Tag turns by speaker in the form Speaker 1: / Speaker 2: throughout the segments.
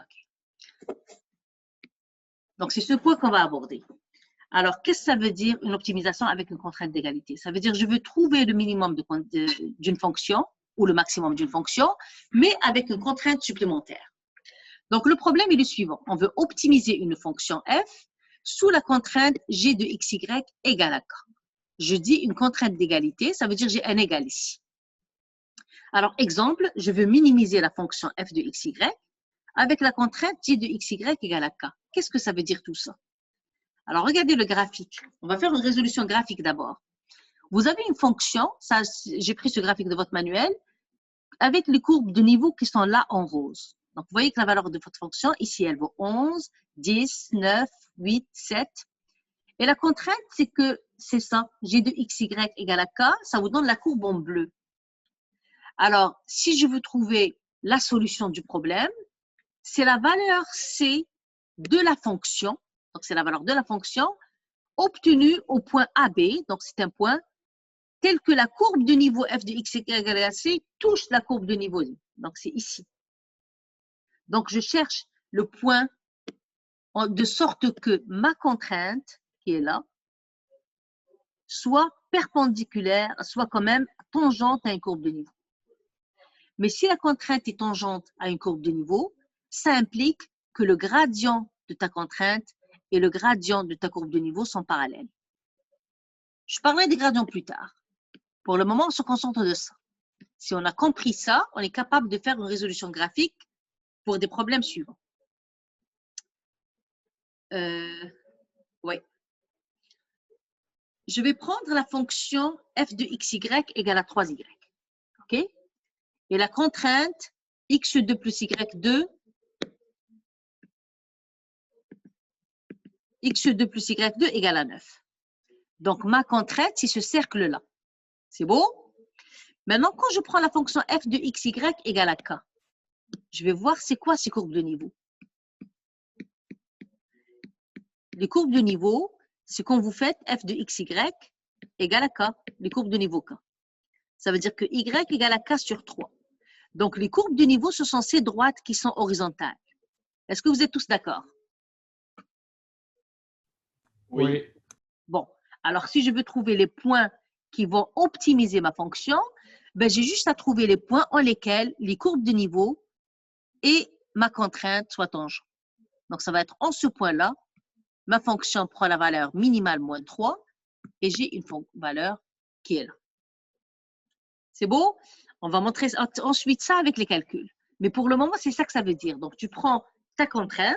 Speaker 1: Okay. Donc, c'est ce point qu'on va aborder. Alors, qu'est-ce que ça veut dire une optimisation avec une contrainte d'égalité? Ça veut dire que je veux trouver le minimum d'une fonction ou le maximum d'une fonction, mais avec une contrainte supplémentaire. Donc, le problème est le suivant. On veut optimiser une fonction f sous la contrainte g de xy égale à k. Je dis une contrainte d'égalité, ça veut dire que j'ai un égal ici. Alors, exemple, je veux minimiser la fonction f de xy avec la contrainte g de xy égale à k. Qu'est-ce que ça veut dire tout ça? Alors, regardez le graphique. On va faire une résolution graphique d'abord. Vous avez une fonction, j'ai pris ce graphique de votre manuel, avec les courbes de niveau qui sont là en rose. Donc, vous voyez que la valeur de votre fonction, ici, elle vaut 11, 10, 9, 8, 7. Et la contrainte, c'est que c'est ça, g de xy égale à k, ça vous donne la courbe en bleu. Alors, si je veux trouver la solution du problème, c'est la valeur c de la fonction, donc c'est la valeur de la fonction, obtenue au point AB, donc c'est un point tel que la courbe de niveau f de x égale à c touche la courbe de niveau I. Donc c'est ici. Donc je cherche le point de sorte que ma contrainte, qui est là, soit perpendiculaire, soit quand même tangente à une courbe de niveau. Mais si la contrainte est tangente à une courbe de niveau, ça implique que le gradient de ta contrainte et le gradient de ta courbe de niveau sont parallèles. Je parlerai des gradients plus tard. Pour le moment, on se concentre de ça. Si on a compris ça, on est capable de faire une résolution graphique pour des problèmes suivants. Oui. Je vais prendre la fonction f de xy égale à 3y. OK? Et la contrainte x2 plus y2, x2 plus y2 égale à 9. Donc, ma contrainte, c'est ce cercle-là. C'est beau? Maintenant, quand je prends la fonction f de xy égale à k, je vais voir c'est quoi ces courbes de niveau. Les courbes de niveau, c'est quand vous faites f de xy égale à k, les courbes de niveau k. Ça veut dire que y égale à k sur 3. Donc, les courbes de niveau, ce sont ces droites qui sont horizontales. Est-ce que vous êtes tous d'accord?
Speaker 2: Oui.
Speaker 1: Bon, alors si je veux trouver les points qui vont optimiser ma fonction, ben, j'ai juste à trouver les points en lesquels les courbes de niveau et ma contrainte soient tangentes. Donc, ça va être en ce point-là, ma fonction prend la valeur minimale moins 3 et j'ai une valeur qui est là. C'est beau? On va montrer ensuite ça avec les calculs. Mais pour le moment, c'est ça que ça veut dire. Donc, tu prends ta contrainte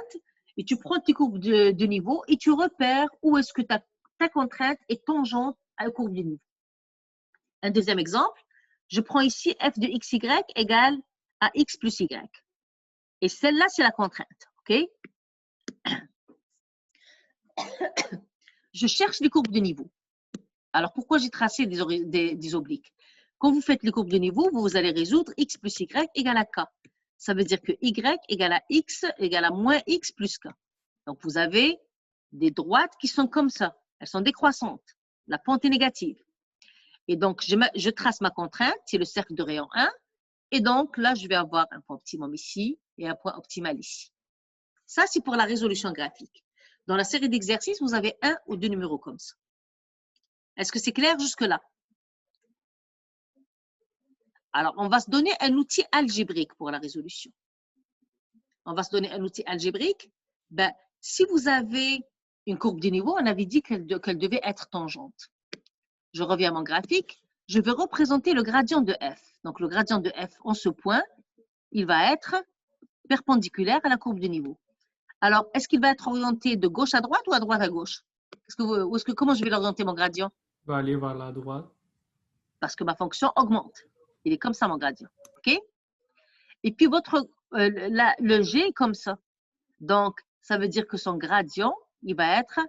Speaker 1: et tu prends tes courbes de niveau et tu repères où est-ce que ta contrainte est tangente à la courbe de niveau. Un deuxième exemple, je prends ici f de xy égale à x plus y. Et celle-là, c'est la contrainte. OK? Je cherche les courbes de niveau. Alors, pourquoi j'ai tracé des obliques? Quand vous faites les courbes de niveau, vous allez résoudre x plus y égale à k. Ça veut dire que y égale à x égale à moins x plus k. Donc, vous avez des droites qui sont comme ça. Elles sont décroissantes. La pente est négative. Et donc, je trace ma contrainte, c'est le cercle de rayon 1. Et donc, là, je vais avoir un point optimum ici et un point optimal ici. Ça, c'est pour la résolution graphique. Dans la série d'exercices, vous avez un ou deux numéros comme ça. Est-ce que c'est clair jusque-là? Alors, on va se donner un outil algébrique pour la résolution. On va se donner un outil algébrique. Ben, si vous avez une courbe de niveau, on avait dit qu'elle devait être tangente. Je reviens à mon graphique. Je vais représenter le gradient de f. Donc, le gradient de f en ce point, il va être perpendiculaire à la courbe de niveau. Alors, est-ce qu'il va être orienté de gauche à droite ou à droite à gauche? Comment je vais l'orienter mon gradient?
Speaker 2: Il va aller vers la droite.
Speaker 1: Parce que ma fonction augmente. Il est comme ça, mon gradient. OK? Et puis, le G est comme ça. Donc, ça veut dire que son gradient, il va être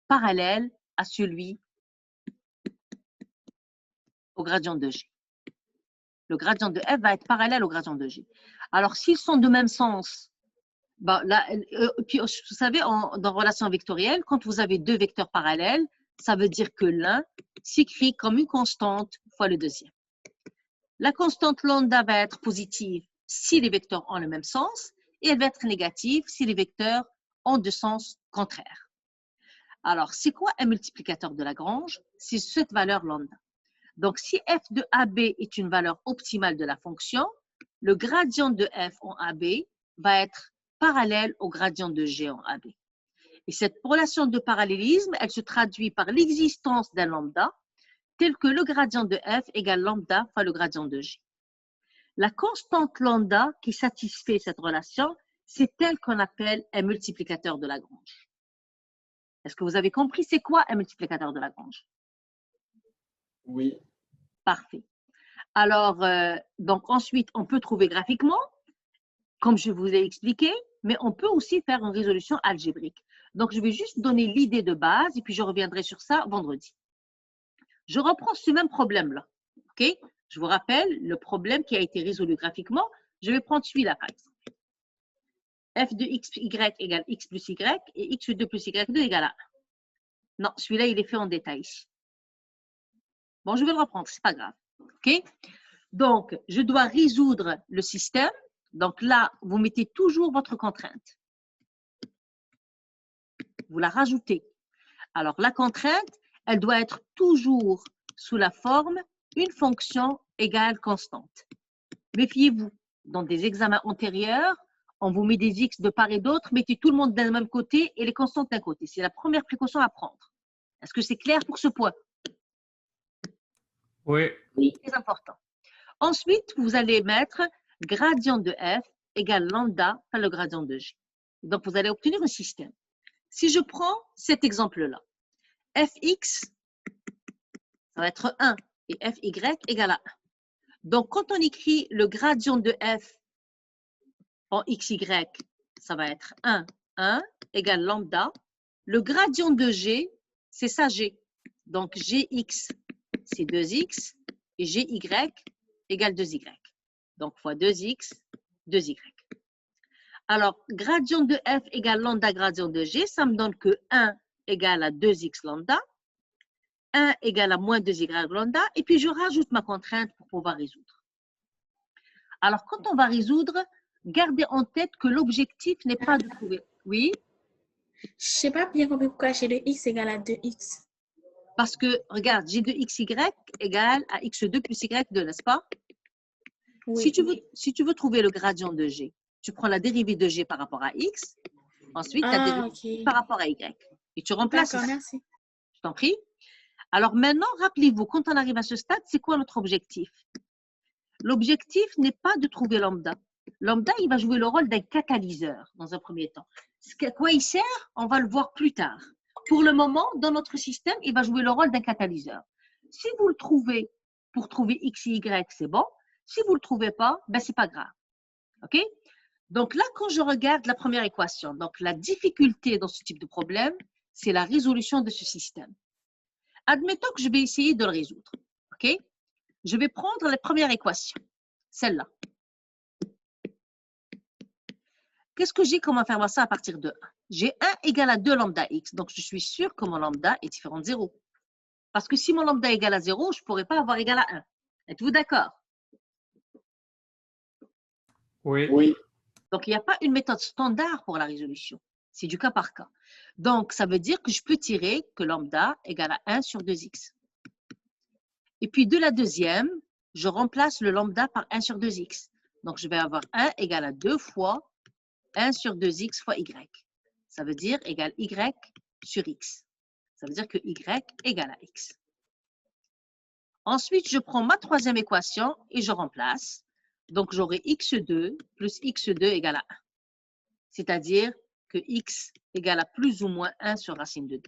Speaker 1: parallèle à celui au gradient de G. Le gradient de F va être parallèle au gradient de G. Alors, s'ils sont de même sens, ben là, puis vous savez, dans relation vectorielle, quand vous avez deux vecteurs parallèles, ça veut dire que l'un s'écrit comme une constante fois le deuxième. La constante lambda va être positive si les vecteurs ont le même sens et elle va être négative si les vecteurs ont de sens contraire. Alors, c'est quoi un multiplicateur de Lagrange? C'est cette valeur lambda. Donc, si f de AB est une valeur optimale de la fonction, le gradient de f en AB va être parallèle au gradient de G en AB. Et cette relation de parallélisme, elle se traduit par l'existence d'un lambda, tel que le gradient de f égale lambda fois le gradient de G. La constante lambda qui satisfait cette relation, c'est elle qu'on appelle un multiplicateur de Lagrange. Est-ce que vous avez compris c'est quoi un multiplicateur de Lagrange?
Speaker 3: Oui.
Speaker 1: Parfait. Alors, donc ensuite, on peut trouver graphiquement, comme je vous ai expliqué, mais on peut aussi faire une résolution algébrique. Donc, je vais juste donner l'idée de base et puis je reviendrai sur ça vendredi. Je reprends ce même problème-là. OK? Je vous rappelle le problème qui a été résolu graphiquement. Je vais prendre celui-là, par exemple. f de x, y égale x plus y et x de 2 plus y2 égale à 1. Non, celui-là, il est fait en détail ici. Bon, je vais le reprendre, c'est pas grave. OK? Donc, je dois résoudre le système. Donc là, vous mettez toujours votre contrainte. Vous la rajoutez. Alors, la contrainte, elle doit être toujours sous la forme une fonction égale constante. Méfiez-vous, dans des examens antérieurs, on vous met des x de part et d'autre, mettez tout le monde d'un même côté et les constantes d'un côté. C'est la première précaution à prendre. Est-ce que c'est clair pour ce point?
Speaker 2: Oui.
Speaker 1: Oui, c'est important. Ensuite, vous allez mettre gradient de f égale lambda par le gradient de g. Donc, vous allez obtenir un système. Si je prends cet exemple-là, fx, ça va être 1 et fy égale à 1. Donc, quand on écrit le gradient de f en xy, ça va être 1, 1 égale lambda. Le gradient de g, c'est ça g. Donc, gx, c'est 2x et gy égale 2y. Donc, fois 2x, 2y. Alors, gradient de f égale lambda gradient de g, ça me donne que 1 égale à 2x lambda, 1 égale à moins 2y lambda, et puis je rajoute ma contrainte pour pouvoir résoudre. Alors, quand on va résoudre, gardez en tête que l'objectif n'est pas de trouver. Oui?
Speaker 4: Je n'ai pas bien compris pourquoi g de x égale à 2x.
Speaker 1: Parce que, regarde, g de xy égale à x2 plus y2, n'est-ce pas?
Speaker 4: Oui.
Speaker 1: Si tu veux trouver le gradient de g, tu prends la dérivée de g par rapport à x, ensuite la dérivée par rapport à y. Et tu remplaces.
Speaker 4: D'accord, merci.
Speaker 1: Je t'en prie. Alors maintenant, rappelez-vous, quand on arrive à ce stade, c'est quoi notre objectif? L'objectif n'est pas de trouver lambda. Lambda, il va jouer le rôle d'un catalyseur dans un premier temps. À quoi il sert? On va le voir plus tard. Pour le moment, dans notre système, il va jouer le rôle d'un catalyseur. Si vous le trouvez pour trouver x et y, c'est bon. Si vous ne le trouvez pas, ben, ce n'est pas grave. OK? Donc là, quand je regarde la première équation, donc la difficulté dans ce type de problème, c'est la résolution de ce système. Admettons que je vais essayer de le résoudre. OK? Je vais prendre la première équation, celle-là. Qu'est-ce que j'ai comme information à partir de 1? J'ai 1 égale à 2 lambda x, donc je suis sûre que mon lambda est différent de 0. Parce que si mon lambda égale à 0, je ne pourrais pas avoir égal à 1. Êtes-vous d'accord?
Speaker 2: Oui.
Speaker 3: Oui.
Speaker 1: Donc, il n'y a pas une méthode standard pour la résolution. C'est du cas par cas. Donc, ça veut dire que je peux tirer que lambda égale à 1 sur 2x. Et puis, de la deuxième, je remplace le lambda par 1 sur 2x. Donc, je vais avoir 1 égale à 2 fois 1 sur 2x fois y. Ça veut dire égale y sur x. Ça veut dire que y égale à x. Ensuite, je prends ma troisième équation et je remplace. Donc, j'aurai x2 plus x2 égale à 1. C'est-à-dire que x égale à plus ou moins 1 sur racine de 2.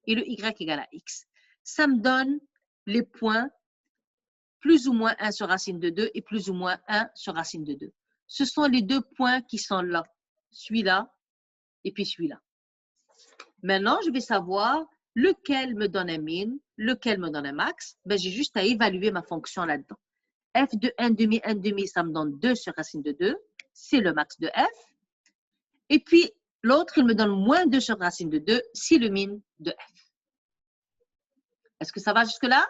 Speaker 1: Et le y égale à x. Ça me donne les points plus ou moins 1 sur racine de 2 et plus ou moins 1 sur racine de 2. Ce sont les deux points qui sont là. Celui-là et puis celui-là. Maintenant, je vais savoir lequel me donne un min, lequel me donne un max. Ben, j'ai juste à évaluer ma fonction là-dedans. F de 1,5, ça me donne 2 sur racine de 2. C'est le max de f. Et puis, l'autre, il me donne moins 2 sur racine de 2. C'est le min de f. Est-ce que ça va jusque-là?